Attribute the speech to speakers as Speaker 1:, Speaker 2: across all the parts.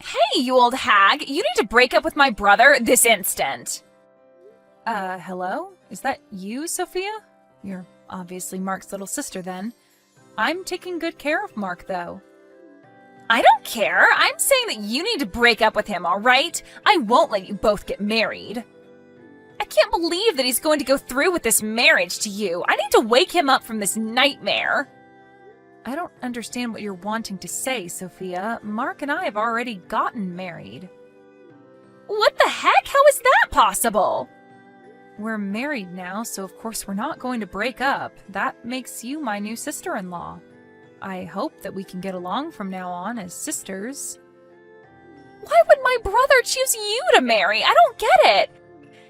Speaker 1: Hey, you old hag! You need to break up with my brother this instant!
Speaker 2: Hello? Is that you, Sophia? You're obviously Mark's little sister, then. I'm taking good care of Mark, though.
Speaker 1: I don't care! I'm saying that you need to break up with him, alright? I won't let you both get married. I can't believe that he's going to go through with this marriage to you. I need to wake him up from this nightmare.
Speaker 2: I don't understand what you're wanting to say, Sophia. Mark and I have already gotten married.
Speaker 1: What the heck? How is that possible?
Speaker 2: We're married now, so of course we're not going to break up. That makes you my new sister-in-law. I hope that we can get along from now on as sisters.
Speaker 1: Why would my brother choose you to marry? I don't get it.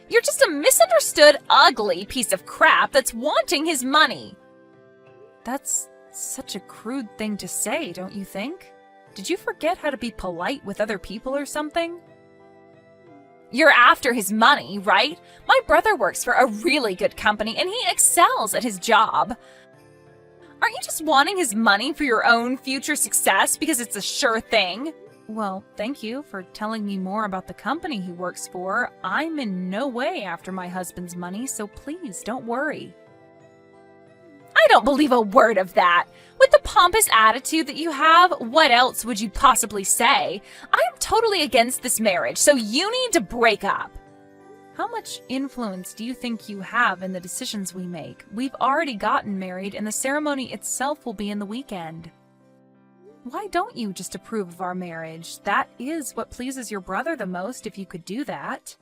Speaker 1: You're just a misunderstood, ugly piece of crap that's wanting his money.
Speaker 2: That's such a crude thing to say, don't you think? Did you forget how to be polite with other people or something?
Speaker 1: You're after his money, right? My brother works for a really good company and he excels at his job. Aren't you just wanting his money for your own future success because it's a sure thing?
Speaker 2: Well, thank you for telling me more about the company he works for. I'm in no way after my husband's money, so please don't worry.
Speaker 1: I don't believe a word of that. With the pompous attitude that you have, what else would you possibly say? I'm totally against this marriage, so you need to break up.
Speaker 2: How much influence do you think you have in the decisions we make? We've already gotten married, and the ceremony itself will be in the weekend. Why don't you just approve of our marriage? That is what pleases your brother the most, if you could do that.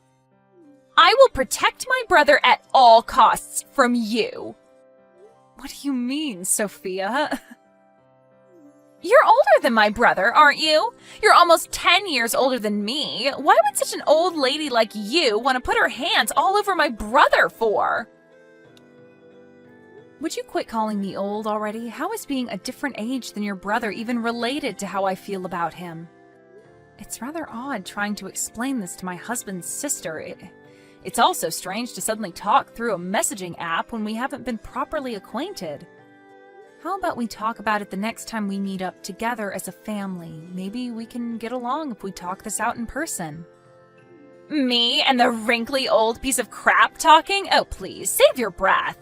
Speaker 1: I will protect my brother at all costs from you.
Speaker 2: What do you mean, Sophia?
Speaker 1: You're older than my brother, aren't you? You're almost 10 years older than me. Why would such an old lady like you want to put her hands all over my brother for?
Speaker 2: Would you quit calling me old already? How is being a different age than your brother even related to how I feel about him? It's rather odd trying to explain this to my husband's sister. It's also strange to suddenly talk through a messaging app when we haven't been properly acquainted. How about we talk about it the next time we meet up together as a family? Maybe we can get along if we talk this out in person.
Speaker 1: Me and the wrinkly old piece of crap talking? Oh, please, save your breath.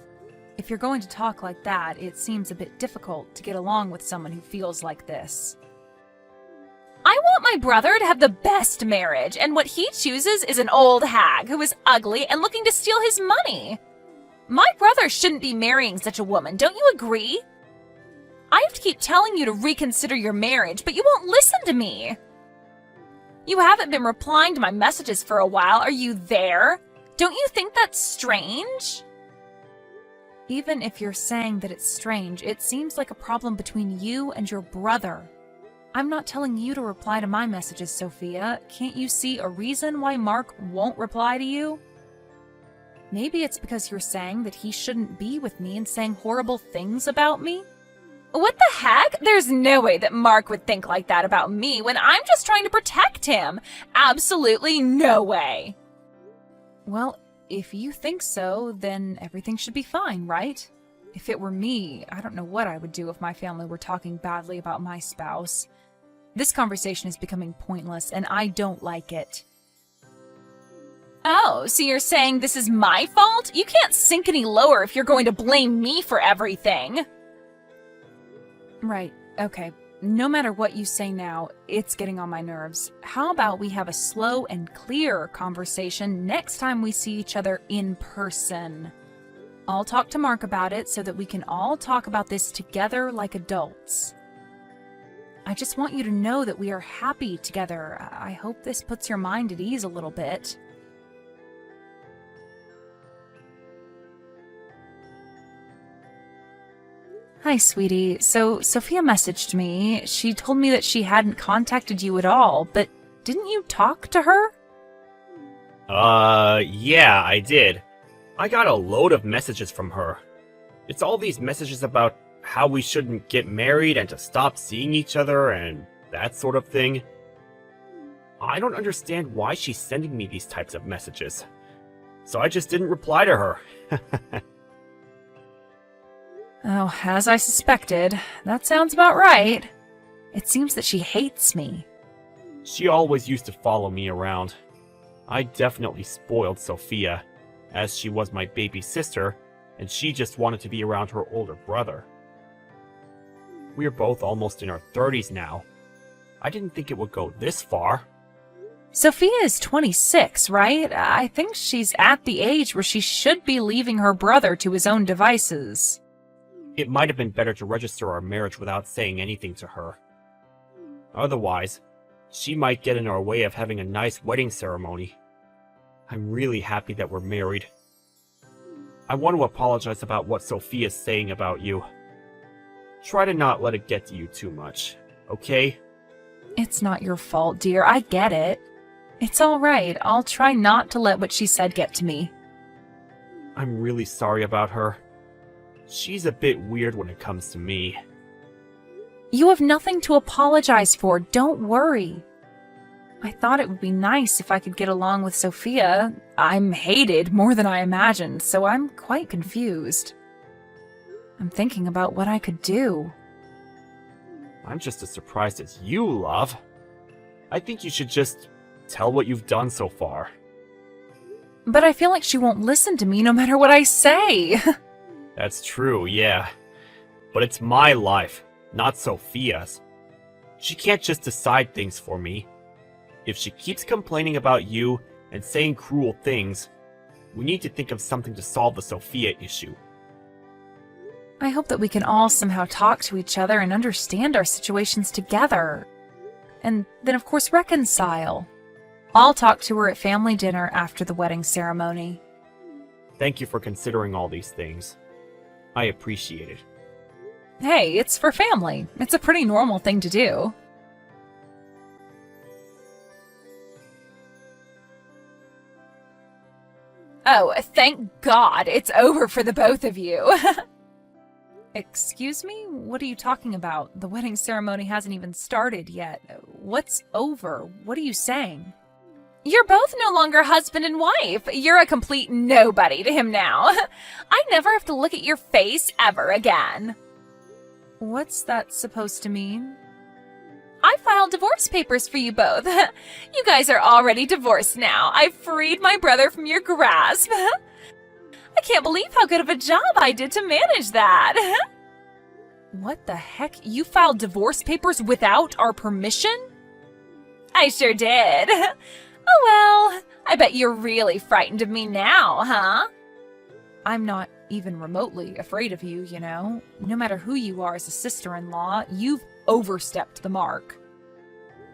Speaker 2: If you're going to talk like that, it seems a bit difficult to get along with someone who feels like this.
Speaker 1: I want my brother to have the best marriage, and what he chooses is an old hag who is ugly and looking to steal his money. My brother shouldn't be marrying such a woman, don't you agree? I have to keep telling you to reconsider your marriage, but you won't listen to me. You haven't been replying to my messages for a while. Are you there? Don't you think that's strange?
Speaker 2: Even if you're saying that it's strange, it seems like a problem between you and your brother. I'm not telling you to reply to my messages, Sophia. Can't you see a reason why Mark won't reply to you? Maybe it's because you're saying that he shouldn't be with me and saying horrible things about me?
Speaker 1: What the heck? There's no way that Mark would think like that about me when I'm just trying to protect him. Absolutely no way.
Speaker 2: Well, if you think so, then everything should be fine, right? If it were me, I don't know what I would do if my family were talking badly about my spouse. This conversation is becoming pointless, and I don't like it.
Speaker 1: Oh, so you're saying this is my fault? You can't sink any lower if you're going to blame me for everything.
Speaker 2: Right, okay. No matter what you say now, it's getting on my nerves. How about we have a slow and clear conversation next time we see each other in person? I'll talk to Mark about it so that we can all talk about this together like adults. I just want you to know that we are happy together. I hope this puts your mind at ease a little bit. Hi, sweetie. So, Sophia messaged me. She told me that she hadn't contacted you at all, but didn't you talk to her?
Speaker 3: Yeah, I did. I got a load of messages from her. It's all these messages about how we shouldn't get married and to stop seeing each other and that sort of thing. I don't understand why she's sending me these types of messages. So I just didn't reply to her.
Speaker 2: Oh, as I suspected. That sounds about right. It seems that she hates me.
Speaker 3: She always used to follow me around. I definitely spoiled Sophia, as she was my baby sister, and she just wanted to be around her older brother. We're both almost in our 30s now. I didn't think it would go this far.
Speaker 2: Sophia is 26, right? I think she's at the age where she should be leaving her brother to his own devices.
Speaker 3: It might have been better to register our marriage without saying anything to her. Otherwise, she might get in our way of having a nice wedding ceremony. I'm really happy that we're married. I want to apologize about what Sophia's saying about you. Try to not let it get to you too much, okay?
Speaker 2: It's not your fault, dear. I get it. It's all right. I'll try not to let what she said get to me.
Speaker 3: I'm really sorry about her. She's a bit weird when it comes to me.
Speaker 2: You have nothing to apologize for. Don't worry. I thought it would be nice if I could get along with Sophia. I'm hated more than I imagined, so I'm quite confused. I'm thinking about what I could do.
Speaker 3: I'm just as surprised as you, love. I think you should just tell what you've done so far.
Speaker 2: But I feel like she won't listen to me no matter what I say.
Speaker 3: That's true, yeah. But it's my life, not Sophia's. She can't just decide things for me. If she keeps complaining about you and saying cruel things, we need to think of something to solve the Sophia issue.
Speaker 2: I hope that we can all somehow talk to each other and understand our situations together. And then, of course, reconcile. I'll talk to her at family dinner after the wedding ceremony.
Speaker 3: Thank you for considering all these things. I appreciate it.
Speaker 2: Hey, it's for family. It's a pretty normal thing to do.
Speaker 1: Oh, thank God it's over for the both of you.
Speaker 2: Excuse me? What are you talking about? The wedding ceremony hasn't even started yet. What's over? What are you saying?
Speaker 1: You're both no longer husband and wife. You're a complete nobody to him now. I never have to look at your face ever again.
Speaker 2: What's that supposed to mean?
Speaker 1: I filed divorce papers for you both. You guys are already divorced now. I freed my brother from your grasp. I can't believe how good of a job I did to manage that.
Speaker 2: What the heck? You filed divorce papers without our permission?
Speaker 1: I sure did. Oh well, I bet you're really frightened of me now, huh?
Speaker 2: I'm not even remotely afraid of you, you know. No matter who you are as a sister-in-law, you've overstepped the mark.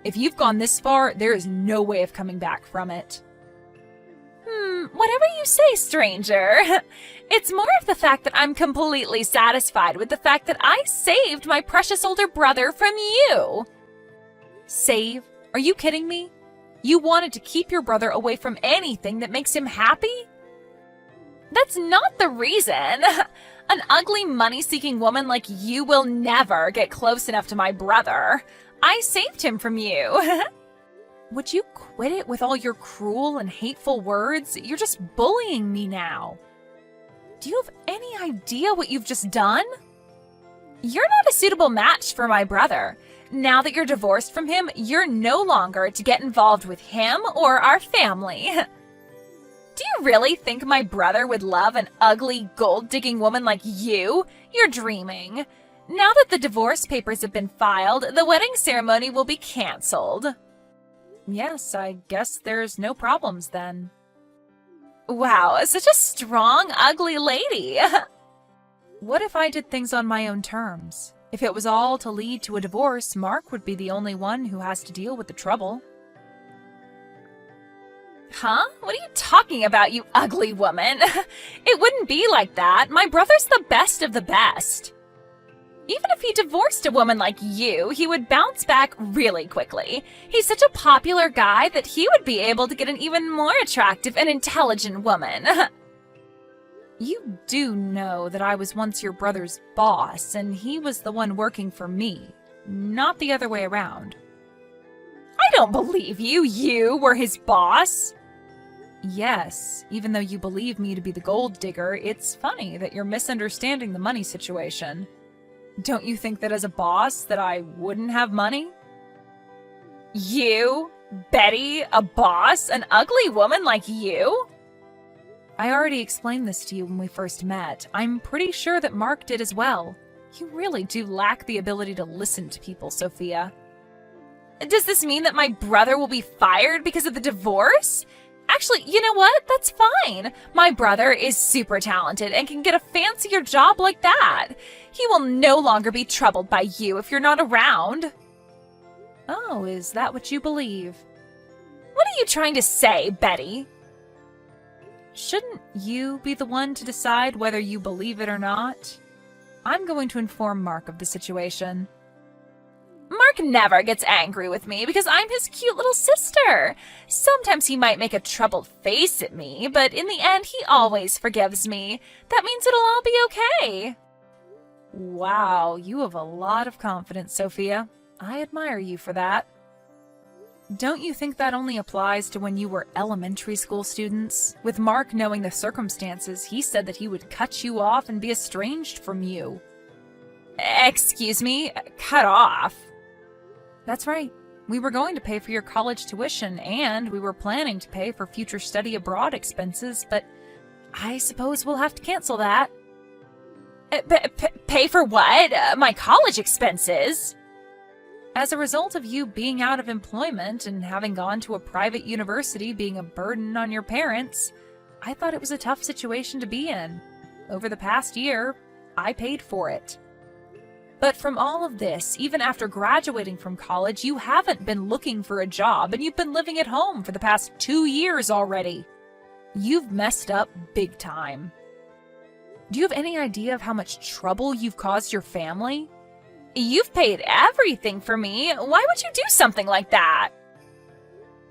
Speaker 2: If you've gone this far, there is no way of coming back from it.
Speaker 1: Whatever you say, stranger. It's more of the fact that I'm completely satisfied with the fact that I saved my precious older brother from you.
Speaker 2: Save? Are you kidding me? You wanted to keep your brother away from anything that makes him happy?
Speaker 1: That's not the reason. An ugly, money-seeking woman like you will never get close enough to my brother. I saved him from you.
Speaker 2: Would you quit it with all your cruel and hateful words? You're just bullying me now. Do you have any idea what you've just done?
Speaker 1: You're not a suitable match for my brother. Now that you're divorced from him, you're no longer to get involved with him or our family. Do you really think my brother would love an ugly, gold-digging woman like you? You're dreaming. Now that the divorce papers have been filed, the wedding ceremony will be canceled.
Speaker 2: Yes, I guess there's no problems then.
Speaker 1: Wow, such a strong, ugly lady.
Speaker 2: What if I did things on my own terms? If it was all to lead to a divorce, Mark would be the only one who has to deal with the trouble.
Speaker 1: Huh? What are you talking about, you ugly woman? It wouldn't be like that. My brother's the best of the best. Even if he divorced a woman like you, he would bounce back really quickly. He's such a popular guy that he would be able to get an even more attractive and intelligent woman.
Speaker 2: You do know that I was once your brother's boss, and he was the one working for me, not the other way around.
Speaker 1: I don't believe you. You were his boss.
Speaker 2: Yes, even though you believe me to be the gold digger, it's funny that you're misunderstanding the money situation. Don't you think that as a boss that I wouldn't have money?
Speaker 1: You? Betty? A boss? An ugly woman like you?
Speaker 2: I already explained this to you when we first met. I'm pretty sure that Mark did as well. You really do lack the ability to listen to people, Sophia.
Speaker 1: Does this mean that my brother will be fired because of the divorce? Actually, you know what? That's fine. My brother is super talented and can get a fancier job like that. He will no longer be troubled by you if you're not around.
Speaker 2: Oh, is that what you believe?
Speaker 1: What are you trying to say, Betty?
Speaker 2: Shouldn't you be the one to decide whether you believe it or not? I'm going to inform Mark of the situation.
Speaker 1: Mark never gets angry with me because I'm his cute little sister. Sometimes he might make a troubled face at me, but in the end, he always forgives me. That means it'll all be okay.
Speaker 2: Wow, you have a lot of confidence, Sophia. I admire you for that. Don't you think that only applies to when you were elementary school students? With Mark knowing the circumstances, he said that he would cut you off and be estranged from you.
Speaker 1: Excuse me? Cut off?
Speaker 2: That's right. We were going to pay for your college tuition, and we were planning to pay for future study abroad expenses, but I suppose we'll have to cancel that.
Speaker 1: Pay for what? My college expenses?
Speaker 2: As a result of you being out of employment and having gone to a private university being a burden on your parents, I thought it was a tough situation to be in. Over the past year, I paid for it. But from all of this, even after graduating from college, you haven't been looking for a job and you've been living at home for the past 2 years already. You've messed up big time. Do you have any idea of how much trouble you've caused your family?
Speaker 1: You've paid everything for me. Why would you do something like that?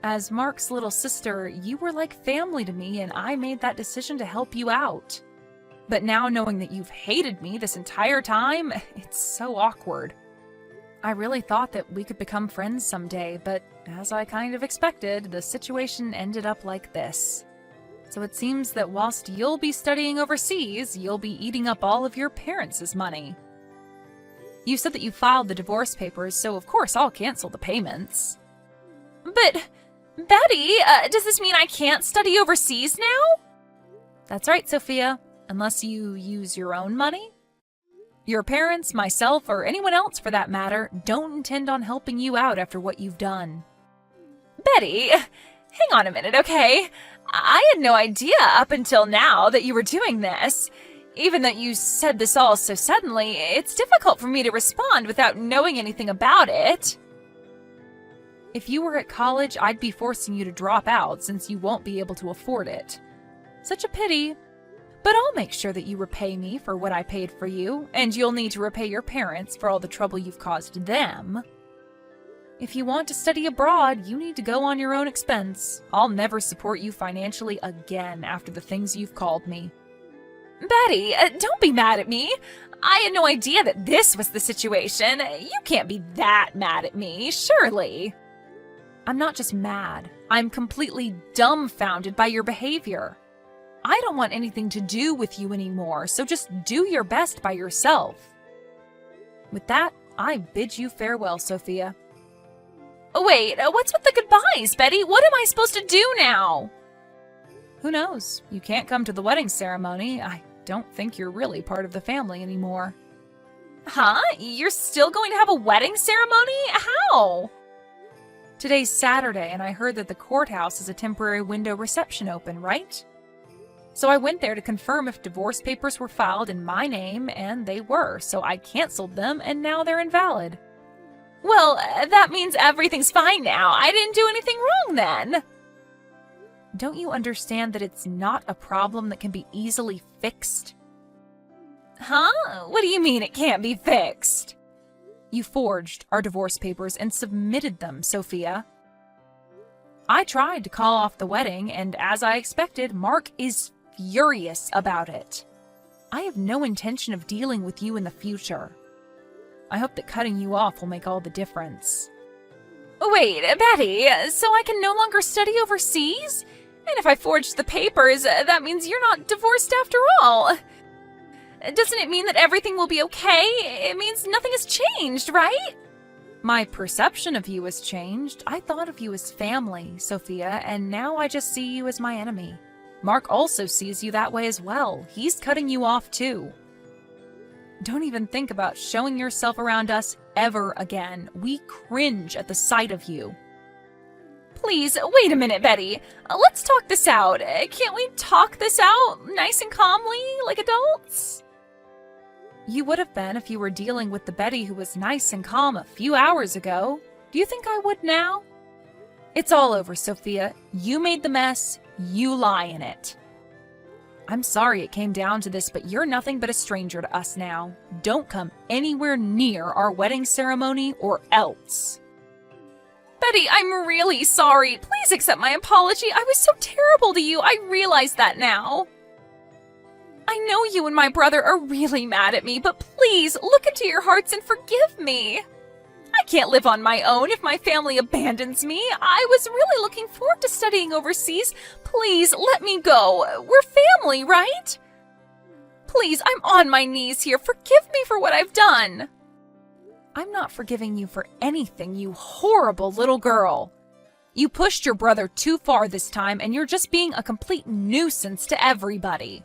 Speaker 2: As Mark's little sister, you were like family to me, and I made that decision to help you out. But now knowing that you've hated me this entire time, it's so awkward. I really thought that we could become friends someday, but as I kind of expected, the situation ended up like this. So it seems that whilst you'll be studying overseas, you'll be eating up all of your parents' money. You said that you filed the divorce papers, so of course I'll cancel the payments.
Speaker 1: But, Betty, does this mean I can't study overseas now?
Speaker 2: That's right, Sophia, unless you use your own money. Your parents, myself, or anyone else for that matter, don't intend on helping you out after what you've done.
Speaker 1: Betty, hang on a minute, okay? I had no idea up until now that you were doing this. Even though you said this all so suddenly, it's difficult for me to respond without knowing anything about it.
Speaker 2: If you were at college, I'd be forcing you to drop out since you won't be able to afford it. Such a pity. But I'll make sure that you repay me for what I paid for you, and you'll need to repay your parents for all the trouble you've caused them. If you want to study abroad, you need to go on your own expense. I'll never support you financially again after the things you've called me.
Speaker 1: Betty, don't be mad at me. I had no idea that this was the situation. You can't be that mad at me, surely.
Speaker 2: I'm not just mad. I'm completely dumbfounded by your behavior. I don't want anything to do with you anymore, so just do your best by yourself. With that, I bid you farewell, Sophia.
Speaker 1: Wait, what's with the goodbyes, Betty? What am I supposed to do now?
Speaker 2: Who knows? You can't come to the wedding ceremony. I don't think you're really part of the family anymore.
Speaker 1: Huh? You're still going to have a wedding ceremony? How?
Speaker 2: Today's Saturday, and I heard that the courthouse has a temporary window reception open, right? So I went there to confirm if divorce papers were filed in my name, and they were, so I canceled them, and now they're invalid.
Speaker 1: Well, that means everything's fine now. I didn't do anything wrong then.
Speaker 2: Don't you understand that it's not a problem that can be easily fixed?
Speaker 1: Huh? What do you mean it can't be fixed?
Speaker 2: You forged our divorce papers and submitted them, Sophia. I tried to call off the wedding, and as I expected, Mark is furious about it. I have no intention of dealing with you in the future. I hope that cutting you off will make all the difference.
Speaker 1: Wait, Betty, so I can no longer study overseas? And if I forged the papers, that means you're not divorced after all. Doesn't it mean that everything will be okay? It means nothing has changed, right?
Speaker 2: My perception of you has changed. I thought of you as family, Sophia, and now I just see you as my enemy. Mark also sees you that way as well. He's cutting you off too. Don't even think about showing yourself around us ever again. We cringe at the sight of you.
Speaker 1: Please, wait a minute, Betty. Let's talk this out. Can't we talk this out nice and calmly, like adults?
Speaker 2: You would have been if you were dealing with the Betty who was nice and calm a few hours ago. Do you think I would now? It's all over, Sophia. You made the mess. You lie in it. I'm sorry it came down to this, but you're nothing but a stranger to us now. Don't come anywhere near our wedding ceremony or else.
Speaker 1: Betty, I'm really sorry. Please accept my apology. I was so terrible to you. I realize that now. I know you and my brother are really mad at me, but please look into your hearts and forgive me. I can't live on my own if my family abandons me. I was really looking forward to studying overseas. Please let me go. We're family, right? Please, I'm on my knees here. Forgive me for what I've done.
Speaker 2: I'm not forgiving you for anything, you horrible little girl. You pushed your brother too far this time, and you're just being a complete nuisance to everybody.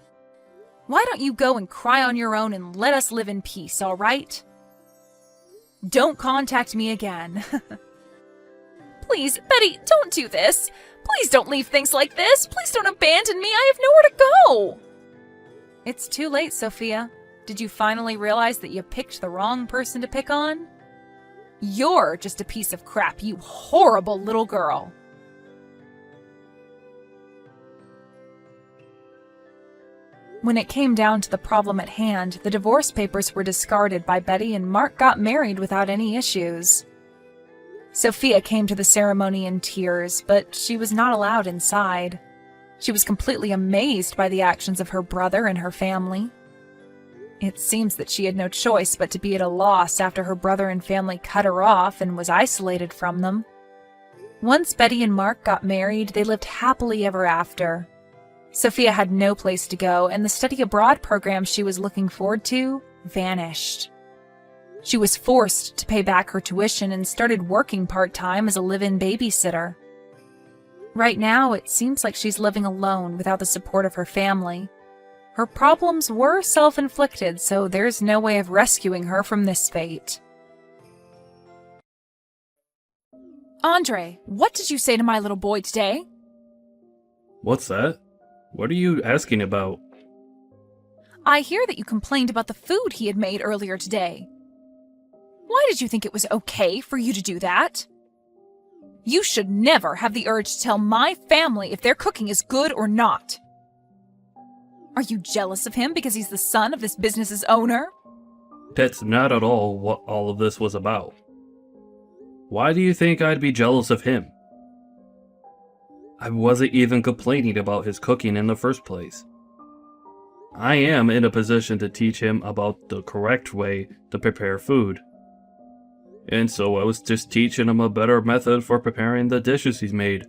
Speaker 2: Why don't you go and cry on your own and let us live in peace, all right? Don't contact me again.
Speaker 1: Please, Betty, don't do this. Please don't leave things like this. Please don't abandon me. I have nowhere to go.
Speaker 2: It's too late, Sophia. Did you finally realize that you picked the wrong person to pick on? You're just a piece of crap, you horrible little girl. When it came down to the problem at hand, the divorce papers were discarded by Betty and Mark got married without any issues. Sophia came to the ceremony in tears, but she was not allowed inside. She was completely amazed by the actions of her brother and her family. It seems that she had no choice but to be at a loss after her brother and family cut her off and was isolated from them. Once Betty and Mark got married, they lived happily ever after. Sophia had no place to go, and the study abroad program she was looking forward to vanished. She was forced to pay back her tuition and started working part-time as a live-in babysitter. Right now, it seems like she's living alone without the support of her family. Her problems were self-inflicted, so there's no way of rescuing her from this fate. Andre, what did you say to my little boy today?
Speaker 4: What's that? What are you asking about?
Speaker 2: I hear that you complained about the food he had made earlier today. Why did you think it was okay for you to do that? You should never have the urge to tell my family if their cooking is good or not. Are you jealous of him because he's the son of this business's owner?
Speaker 4: That's not at all what all of this was about. Why do you think I'd be jealous of him? I wasn't even complaining about his cooking in the first place. I am in a position to teach him about the correct way to prepare food. And so I was just teaching him a better method for preparing the dishes he's made.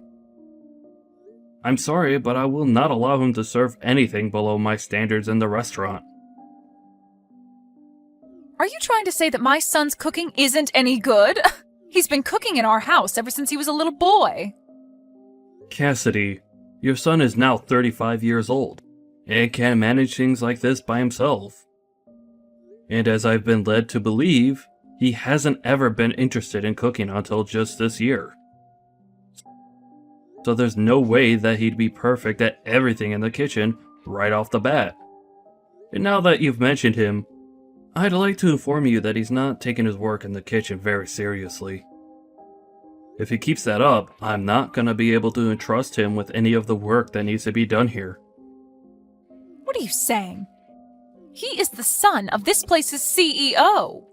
Speaker 4: I'm sorry, but I will not allow him to serve anything below my standards in the restaurant.
Speaker 2: Are you trying to say that my son's cooking isn't any good? He's been cooking in our house ever since he was a little boy.
Speaker 4: Cassidy, your son is now 35 years old, and can manage things like this by himself. And as I've been led to believe, he hasn't ever been interested in cooking until just this year. So there's no way that he'd be perfect at everything in the kitchen right off the bat. And now that you've mentioned him, I'd like to inform you that he's not taking his work in the kitchen very seriously. If he keeps that up, I'm not gonna be able to entrust him with any of the work that needs to be done here.
Speaker 2: What are you saying? He is the son of this place's CEO.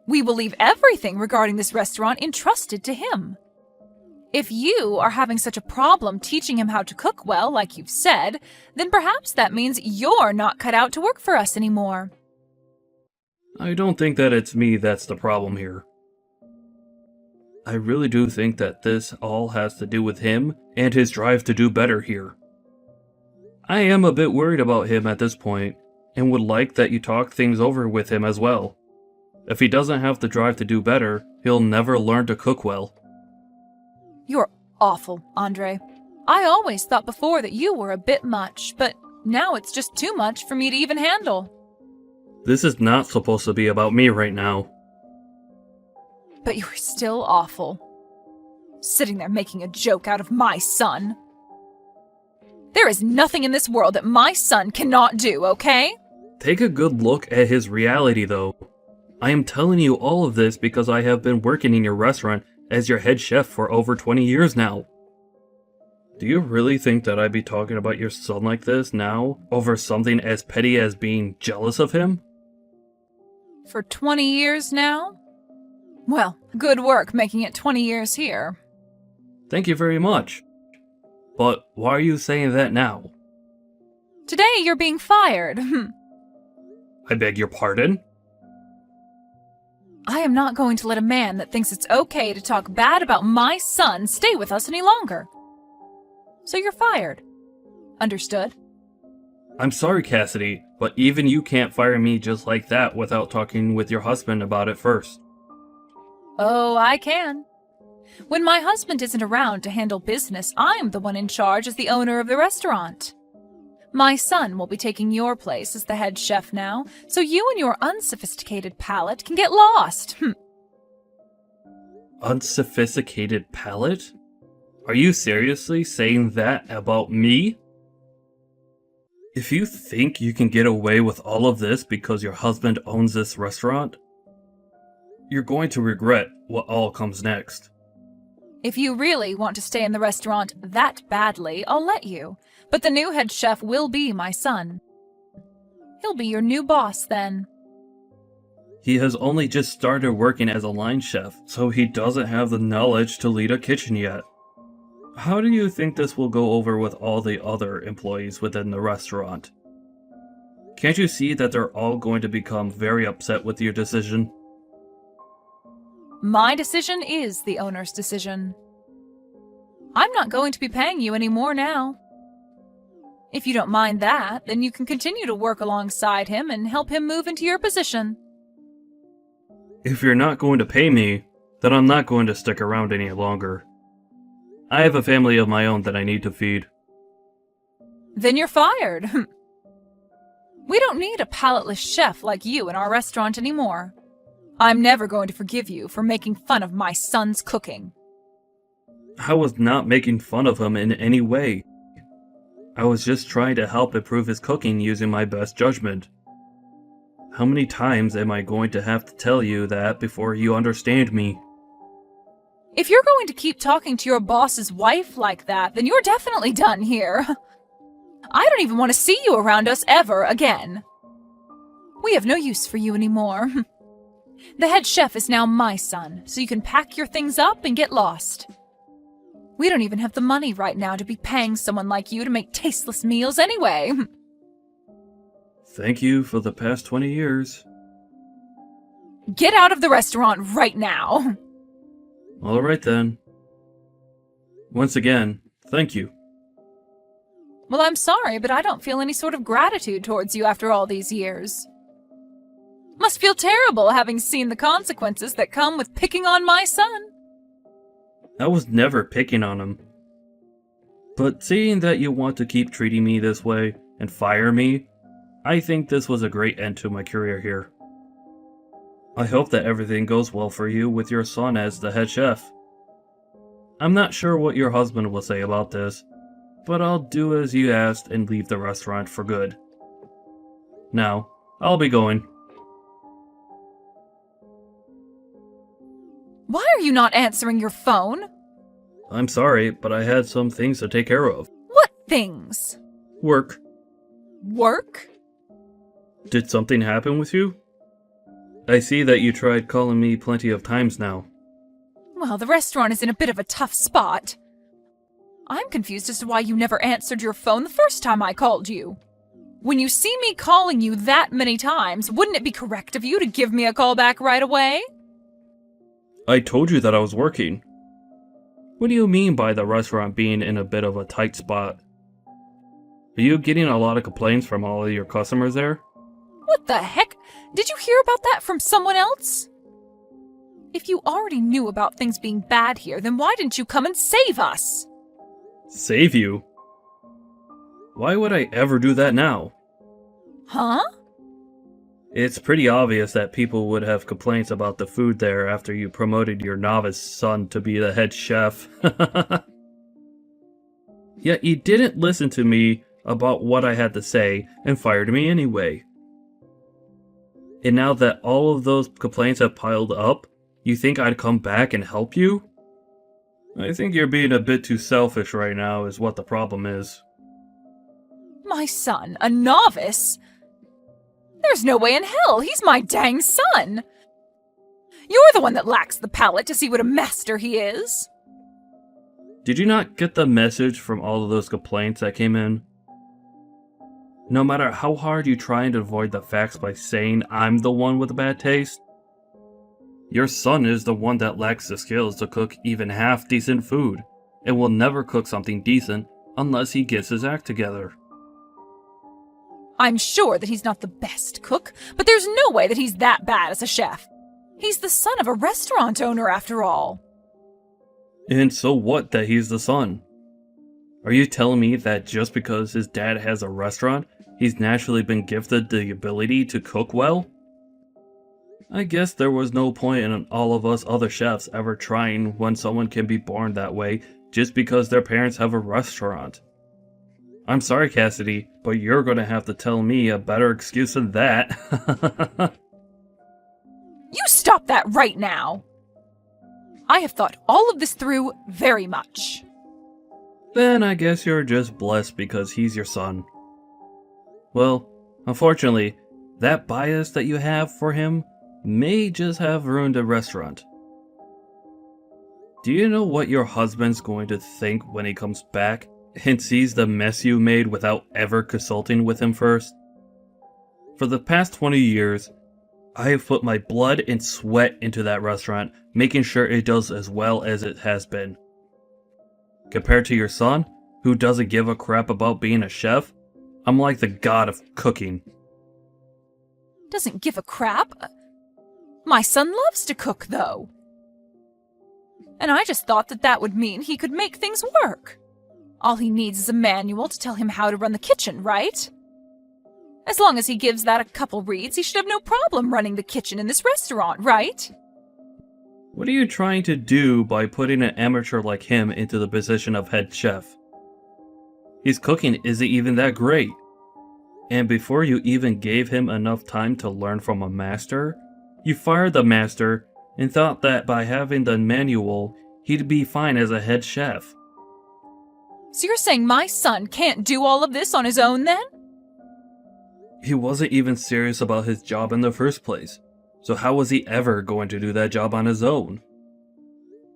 Speaker 2: We will leave everything regarding this restaurant entrusted to him. If you are having such a problem teaching him how to cook well, like you've said, then perhaps that means you're not cut out to work for us anymore.
Speaker 4: I don't think that it's me that's the problem here. I really do think that this all has to do with him and his drive to do better here. I am a bit worried about him at this point, and would like that you talk things over with him as well. If he doesn't have the drive to do better, he'll never learn to cook well.
Speaker 2: You're awful, Andre. I always thought before that you were a bit much, but now it's just too much for me to even handle.
Speaker 4: This is not supposed to be about me right now.
Speaker 2: But you're still awful. Sitting there making a joke out of my son. There is nothing in this world that my son cannot do, okay?
Speaker 4: Take a good look at his reality, though. I am telling you all of this because I have been working in your restaurant as your head chef for over 20 years now. Do you really think that I'd be talking about your son like this now, over something as petty as being jealous of him?
Speaker 2: For 20 years now? Well, good work making it 20 years here.
Speaker 4: Thank you very much. But why are you saying that now?
Speaker 2: Today you're being fired.
Speaker 4: I beg your pardon?
Speaker 2: I am not going to let a man that thinks it's okay to talk bad about my son stay with us any longer. So you're fired. Understood?
Speaker 4: I'm sorry, Cassidy, but even you can't fire me just like that without talking with your husband about it first.
Speaker 2: Oh, I can. When my husband isn't around to handle business, I'm the one in charge as the owner of the restaurant. My son will be taking your place as the head chef now, so you and your unsophisticated palate can get lost.
Speaker 4: Unsophisticated palate? Are you seriously saying that about me? If you think you can get away with all of this because your husband owns this restaurant, you're going to regret what all comes next.
Speaker 2: If you really want to stay in the restaurant that badly, I'll let you. But the new head chef will be my son. He'll be your new boss then.
Speaker 4: He has only just started working as a line chef, so he doesn't have the knowledge to lead a kitchen yet. How do you think this will go over with all the other employees within the restaurant? Can't you see that they're all going to become very upset with your decision?
Speaker 2: My decision is the owner's decision. I'm not going to be paying you any more now. If you don't mind that, then you can continue to work alongside him and help him move into your position.
Speaker 4: If you're not going to pay me, then I'm not going to stick around any longer. I have a family of my own that I need to feed.
Speaker 2: Then you're fired. We don't need a palateless chef like you in our restaurant anymore. I'm never going to forgive you for making fun of my son's cooking.
Speaker 4: I was not making fun of him in any way. I was just trying to help improve his cooking using my best judgment. How many times am I going to have to tell you that before you understand me?
Speaker 2: If you're going to keep talking to your boss's wife like that, then you're definitely done here. I don't even want to see you around us ever again. We have no use for you anymore. The head chef is now my son, so you can pack your things up and get lost. We don't even have the money right now to be paying someone like you to make tasteless meals anyway.
Speaker 4: Thank you for the past 20 years.
Speaker 2: Get out of the restaurant right now.
Speaker 4: Alright then. Once again, thank you.
Speaker 2: Well, I'm sorry, but I don't feel any sort of gratitude towards you after all these years. Must feel terrible having seen the consequences that come with picking on my son.
Speaker 4: I was never picking on him. But seeing that you want to keep treating me this way and fire me, I think this was a great end to my career here. I hope that everything goes well for you with your son as the head chef. I'm not sure what your husband will say about this, but I'll do as you asked and leave the restaurant for good. Now, I'll be going.
Speaker 2: Why are you not answering your phone?
Speaker 4: I'm sorry, but I had some things to take care of.
Speaker 2: What things?
Speaker 4: Work.
Speaker 2: Work?
Speaker 4: Did something happen with you? I see that you tried calling me plenty of times now.
Speaker 2: Well, the restaurant is in a bit of a tough spot. I'm confused as to why you never answered your phone the first time I called you. When you see me calling you that many times, wouldn't it be correct of you to give me a call back right away?
Speaker 4: I told you that I was working. What do you mean by the restaurant being in a bit of a tight spot? Are you getting a lot of complaints from all of your customers there?
Speaker 2: What the heck? Did you hear about that from someone else? If you already knew about things being bad here, then why didn't you come and save us?
Speaker 4: Save you? Why would I ever do that now?
Speaker 2: Huh?
Speaker 4: It's pretty obvious that people would have complaints about the food there after you promoted your novice son to be the head chef. Yet you didn't listen to me about what I had to say and fired me anyway. And now that all of those complaints have piled up, you think I'd come back and help you? I think you're being a bit too selfish right now is what the problem is.
Speaker 2: My son, a novice? There's no way in hell, he's my dang son! You're the one that lacks the palate to see what a master he is!
Speaker 4: Did you not get the message from all of those complaints that came in? No matter how hard you try to avoid the facts by saying I'm the one with a bad taste, your son is the one that lacks the skills to cook even half decent food, and will never cook something decent unless he gets his act together.
Speaker 2: I'm sure that he's not the best cook, but there's no way that he's that bad as a chef. He's the son of a restaurant owner after all.
Speaker 4: And so what that he's the son? Are you telling me that just because his dad has a restaurant, he's naturally been gifted the ability to cook well? I guess there was no point in all of us other chefs ever trying when someone can be born that way just because their parents have a restaurant. I'm sorry, Cassidy, but you're gonna have to tell me a better excuse than that.
Speaker 2: You stop that right now! I have thought all of this through very much.
Speaker 4: Then I guess you're just blessed because he's your son. Well, unfortunately, that bias that you have for him may just have ruined the restaurant. Do you know what your husband's going to think when he comes back and sees the mess you made without ever consulting with him first? For the past 20 years, I have put my blood and sweat into that restaurant, making sure it does as well as it has been. Compared to your son, who doesn't give a crap about being a chef, I'm like the god of cooking.
Speaker 2: Doesn't give a crap? My son loves to cook, though. And I just thought that that would mean he could make things work. All he needs is a manual to tell him how to run the kitchen, right? As long as he gives that a couple reads, he should have no problem running the kitchen in this restaurant, right?
Speaker 4: What are you trying to do by putting an amateur like him into the position of head chef? His cooking isn't even that great. And before you even gave him enough time to learn from a master, you fired the master and thought that by having the manual, he'd be fine as a head chef.
Speaker 2: So you're saying my son can't do all of this on his own then?
Speaker 4: He wasn't even serious about his job in the first place, so how was he ever going to do that job on his own?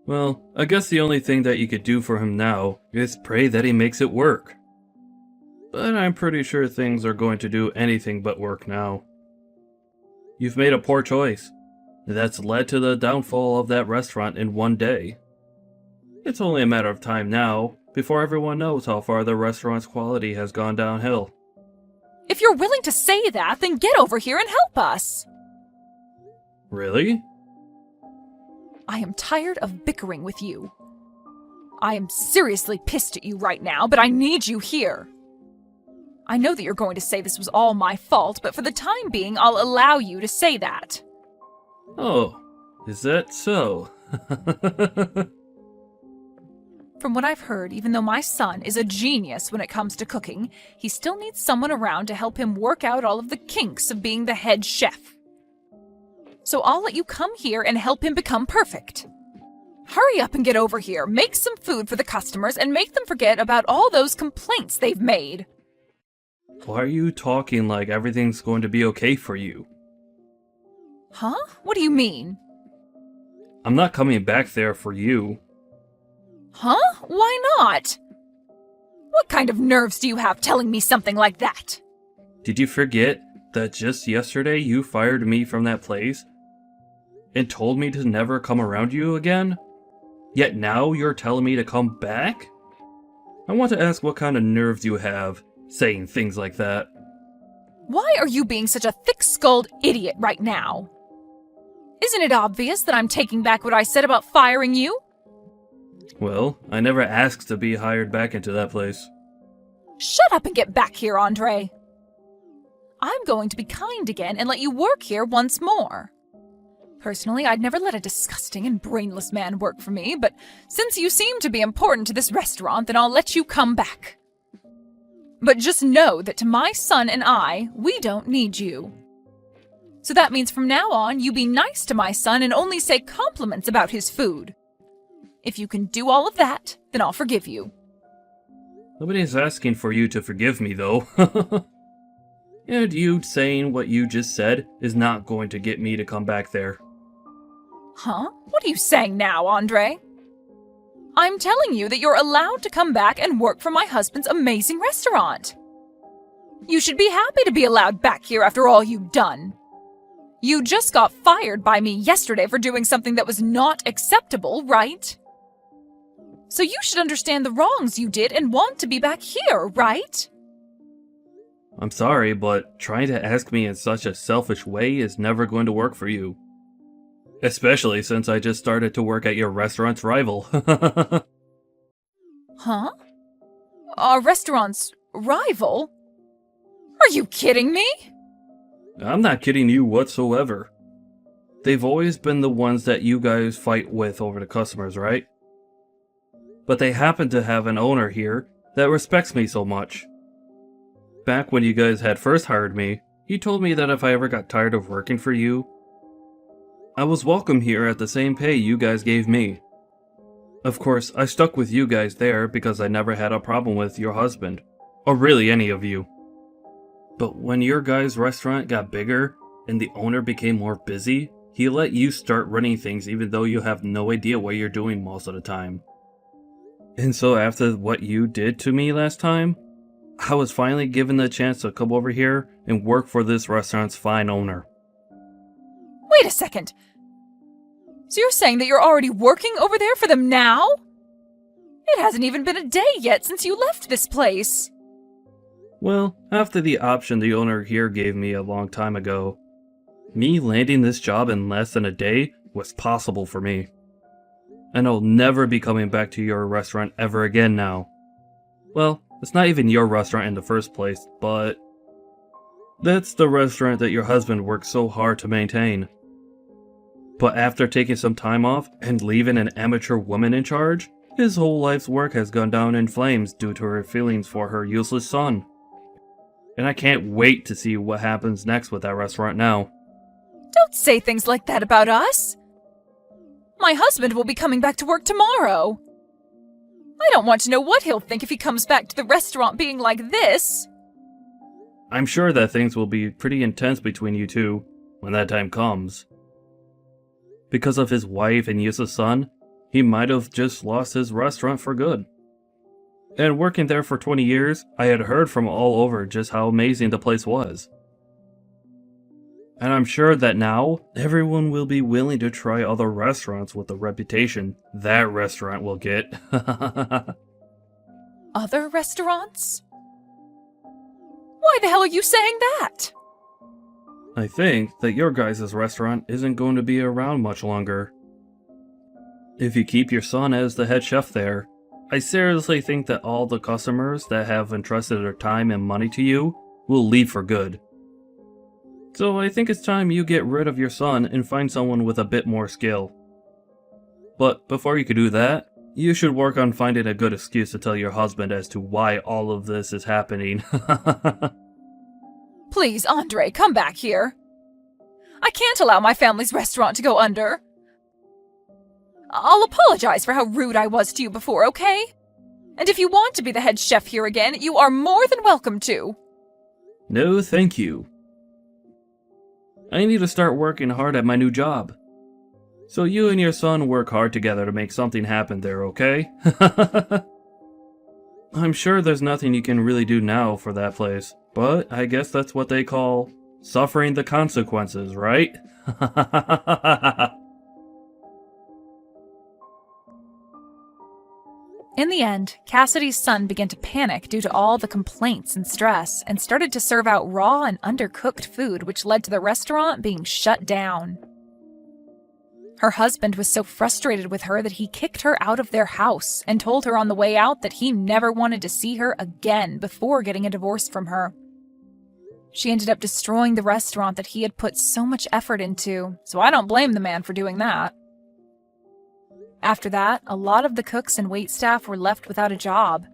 Speaker 4: Well, I guess the only thing that you could do for him now is pray that he makes it work. But I'm pretty sure things are going to do anything but work now. You've made a poor choice. That's led to the downfall of that restaurant in one day. It's only a matter of time now before everyone knows how far the restaurant's quality has gone downhill.
Speaker 2: If you're willing to say that, then get over here and help us.
Speaker 4: Really?
Speaker 2: I am tired of bickering with you. I am seriously pissed at you right now, but I need you here. I know that you're going to say this was all my fault, but for the time being, I'll allow you to say that.
Speaker 4: Oh, is that so?
Speaker 2: From what I've heard, even though my son is a genius when it comes to cooking, he still needs someone around to help him work out all of the kinks of being the head chef. So I'll let you come here and help him become perfect. Hurry up and get over here, make some food for the customers, and make them forget about all those complaints they've made.
Speaker 4: Why are you talking like everything's going to be okay for you?
Speaker 2: Huh? What do you mean?
Speaker 4: I'm not coming back there for you.
Speaker 2: Huh? Why not? What kind of nerves do you have telling me something like that?
Speaker 4: Did you forget that just yesterday you fired me from that place and told me to never come around you again? Yet now you're telling me to come back? I want to ask what kind of nerves you have saying things like that.
Speaker 2: Why are you being such a thick-skulled idiot right now? Isn't it obvious that I'm taking back what I said about firing you?
Speaker 4: Well, I never asked to be hired back into that place.
Speaker 2: Shut up and get back here, Andre. I'm going to be kind again and let you work here once more. Personally, I'd never let a disgusting and brainless man work for me, but since you seem to be important to this restaurant, then I'll let you come back. But just know that to my son and I, we don't need you. So that means from now on, you be nice to my son and only say compliments about his food. If you can do all of that, then I'll forgive you.
Speaker 4: Nobody's asking for you to forgive me, though. And you saying what you just said is not going to get me to come back there.
Speaker 2: Huh? What are you saying now, Andre? I'm telling you that you're allowed to come back and work for my husband's amazing restaurant. You should be happy to be allowed back here after all you've done. You just got fired by me yesterday for doing something that was not acceptable, right? So you should understand the wrongs you did and want to be back here, right?
Speaker 4: I'm sorry, but trying to ask me in such a selfish way is never going to work for you. Especially since I just started to work at your restaurant's rival.
Speaker 2: Huh? Our restaurant's rival? Are you kidding me?
Speaker 4: I'm not kidding you whatsoever. They've always been the ones that you guys fight with over the customers, right? But they happen to have an owner here that respects me so much. Back when you guys had first hired me, he told me that if I ever got tired of working for you, I was welcome here at the same pay you guys gave me. Of course, I stuck with you guys there because I never had a problem with your husband, or really any of you. But when your guys' restaurant got bigger and the owner became more busy, he let you start running things even though you have no idea what you're doing most of the time. And so after what you did to me last time, I was finally given the chance to come over here and work for this restaurant's fine owner.
Speaker 2: Wait a second. So you're saying that you're already working over there for them now? It hasn't even been a day yet since you left this place.
Speaker 4: Well, after the option the owner here gave me a long time ago, me landing this job in less than a day was possible for me. And I'll never be coming back to your restaurant ever again now. Well, it's not even your restaurant in the first place, but that's the restaurant that your husband worked so hard to maintain. But after taking some time off and leaving an amateur woman in charge, his whole life's work has gone down in flames due to her feelings for her useless son. And I can't wait to see what happens next with that restaurant now.
Speaker 2: Don't say things like that about us. My husband will be coming back to work tomorrow. I don't want to know what he'll think if he comes back to the restaurant being like this.
Speaker 4: I'm sure that things will be pretty intense between you two when that time comes. Because of his wife and useless son, he might have just lost his restaurant for good. And working there for 20 years, I had heard from all over just how amazing the place was. And I'm sure that now, everyone will be willing to try other restaurants with the reputation that restaurant will get.
Speaker 2: Other restaurants? Why the hell are you saying that?
Speaker 4: I think that your guys' restaurant isn't going to be around much longer. If you keep your son as the head chef there, I seriously think that all the customers that have entrusted their time and money to you will leave for good. So I think it's time you get rid of your son and find someone with a bit more skill. But before you could do that, you should work on finding a good excuse to tell your husband as to why all of this is happening.
Speaker 2: Please, Andre, come back here. I can't allow my family's restaurant to go under. I'll apologize for how rude I was to you before, okay? And if you want to be the head chef here again, you are more than welcome to.
Speaker 4: No, thank you. I need to start working hard at my new job. So you and your son work hard together to make something happen there, okay? I'm sure there's nothing you can really do now for that place, but I guess that's what they call suffering the consequences, right?
Speaker 2: In the end, Cassidy's son began to panic due to all the complaints and stress and started to serve out raw and undercooked food, which led to the restaurant being shut down. Her husband was so frustrated with her that he kicked her out of their house and told her on the way out that he never wanted to see her again before getting a divorce from her. She ended up destroying the restaurant that he had put so much effort into, so I don't blame the man for doing that. After that, a lot of the cooks and waitstaff were left without a job.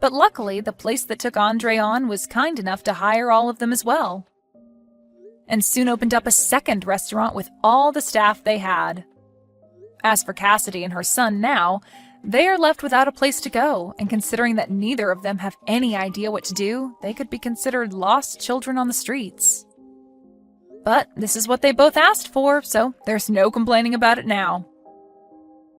Speaker 2: But luckily, the place that took Andre on was kind enough to hire all of them as well, and soon opened up a second restaurant with all the staff they had. As for Cassidy and her son now, they are left without a place to go, and considering that neither of them have any idea what to do, they could be considered lost children on the streets. But this is what they both asked for, so there's no complaining about it now.